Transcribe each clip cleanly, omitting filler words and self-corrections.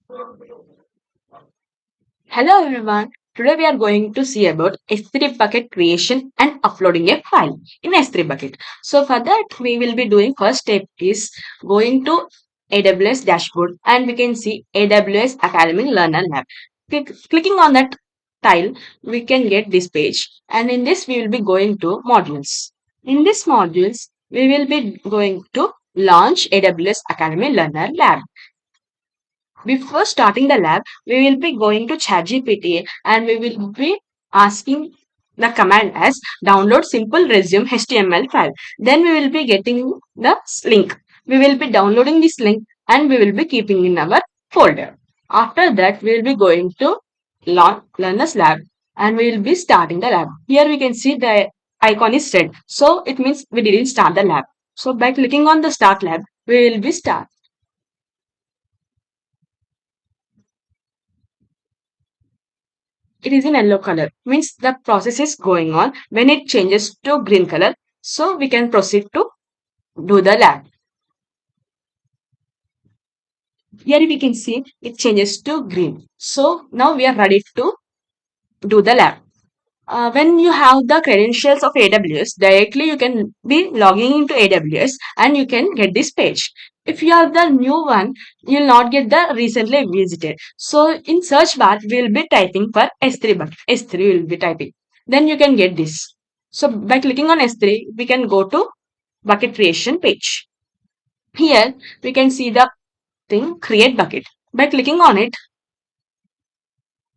Hello everyone. Today we are going to see about S3 bucket creation and uploading a file in S3 bucket. So for that we will be doing first step is going to AWS dashboard and we can see AWS Academy Learner Lab. Clicking on that tile we can get this page and in this we will be going to modules. In this modules we will be going to launch AWS Academy Learner Lab. Before starting the lab, we will be going to ChatGPT and we will be asking the command as download simple resume HTML file. Then we will be getting the link. We will be downloading this link and we will be keeping in our folder. After that, we will be going to Learners Lab and we will be starting the lab. Here we can see the icon is red. So it means we didn't start the lab. So by clicking on the start lab, we will be start. It is in yellow color means the process is going on. When it changes to green color, so we can proceed to do the lab. Here we can see it changes to green, so now we are ready to do the lab. When you have the credentials of AWS, directly you can be logging into AWS and you can get this page. If you are the new one, you will not get the recently visited. So in search bar, we will be typing for S3 bucket. S3 will be typing. Then you can get this. So by clicking on S3, we can go to bucket creation page. Here we can see the thing create bucket. By clicking on it,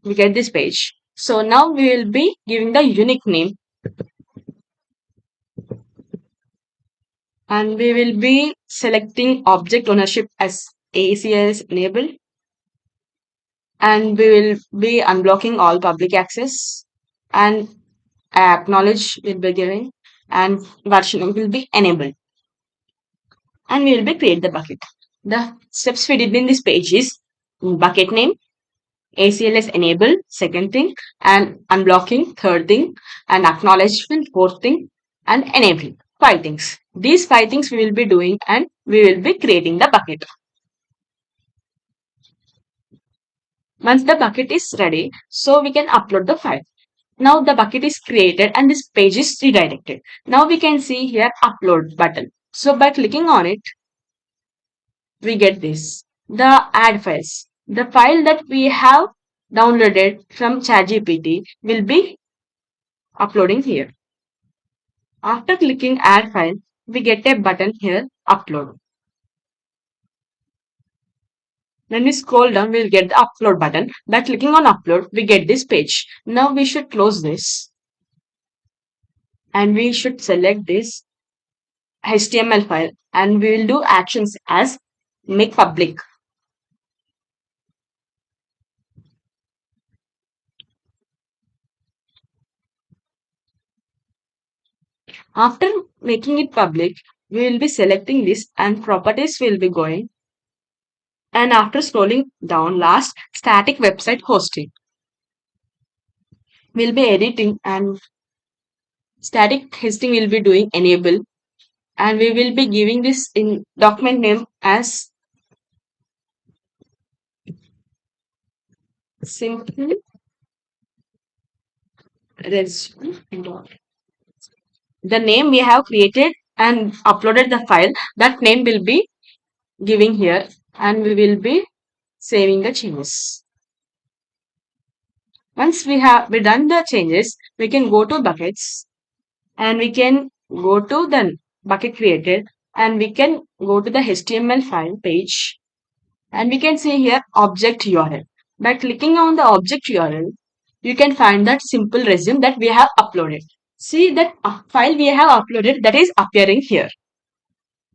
we get this page. So now we will be giving the unique name and we will be selecting object ownership as ACS enabled and we will be unblocking all public access and acknowledge will be giving and versioning will be enabled and we will be create the bucket. The steps we did in this page is bucket name, ACLS enable second thing and unblocking third thing and acknowledgement fourth thing and enabling five things. These five things we will be doing and we will be creating the bucket. Once the bucket is ready, so we can upload the file. Now the bucket is created and this page is redirected. Now we can see here upload button. So by clicking on it, we get this. The add files. The file that we have downloaded from ChatGPT will be uploading here. After clicking add file, we get a button here upload. When we scroll down, we'll get the upload button. By clicking on upload, we get this page. Now we should close this and we should select this HTML file and we will do actions as make public. After making it public, we will be selecting this and properties will be going. And after scrolling down, last static website hosting. We'll be editing and static hosting will be doing enable and we will be giving this in document name as simple resume. The name we have created and uploaded the file, that name will be giving here and we will be saving the changes. Once we done the changes, we can go to buckets and we can go to the bucket created and we can go to the HTML file page and we can see here object URL. By clicking on the object URL, you can find that simple resume that we have uploaded. See that file we have uploaded that is appearing here.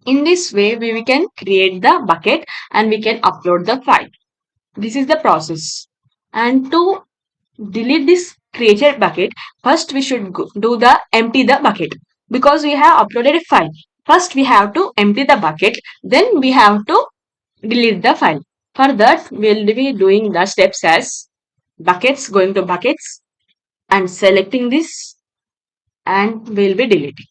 In this way, we can create the bucket and we can upload the file. This is the process. And to delete this created bucket, first we should do the empty the bucket because we have uploaded a file. First we have to empty the bucket, then we have to delete the file. For that, we'll be doing the steps as buckets, going to buckets and selecting this and we'll be deleting.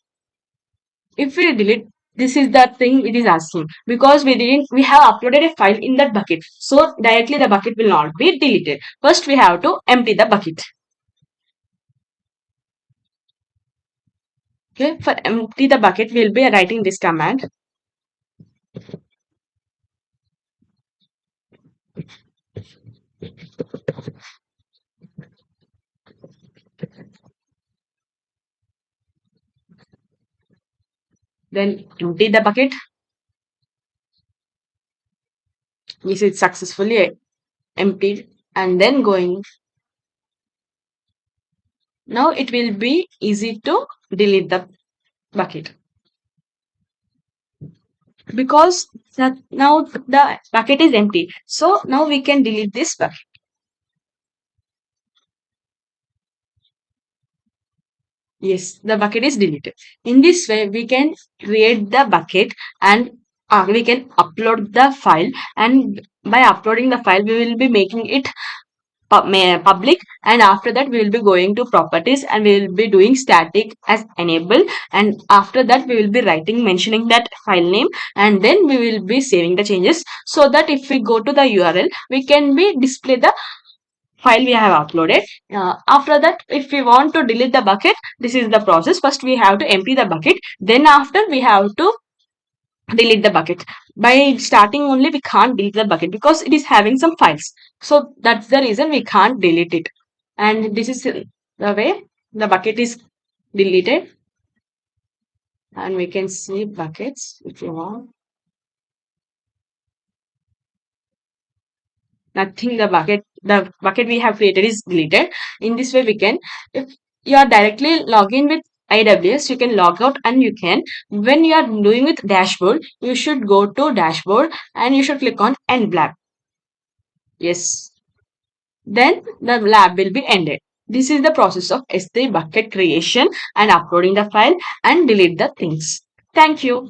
If we delete This is the thing it is asking, because we have uploaded a file in that bucket, so directly the bucket will not be deleted. First we have to empty the bucket. Okay, for empty the bucket we'll be writing this command. Then empty the bucket. This is successfully emptied, and then going, now it will be easy to delete the bucket, because now the bucket is empty, so now we can delete this bucket. Yes, the bucket is deleted. In this way we can create the bucket, and we can upload the file, and by uploading the file we will be making it public, and after that we will be going to properties and we will be doing static as enable, and after that we will be writing mentioning that file name, and then we will be saving the changes, so that if we go to the URL we can be display the file we have uploaded. After that, if we want to delete the bucket, this is the process. First we have to empty the bucket, then after we have to delete the bucket. By starting only we can't delete the bucket because it is having some files, so that's the reason we can't delete it. And this is the way the bucket is deleted, and we can see buckets if you want. Nothing, the bucket we have created is deleted. In this way we can, if you are directly login with AWS, you can log out, and you can, when you are doing with dashboard, you should go to dashboard and you should click on end lab. Yes, then the lab will be ended. This is the process of S3 bucket creation and uploading the file and delete the things. Thank you.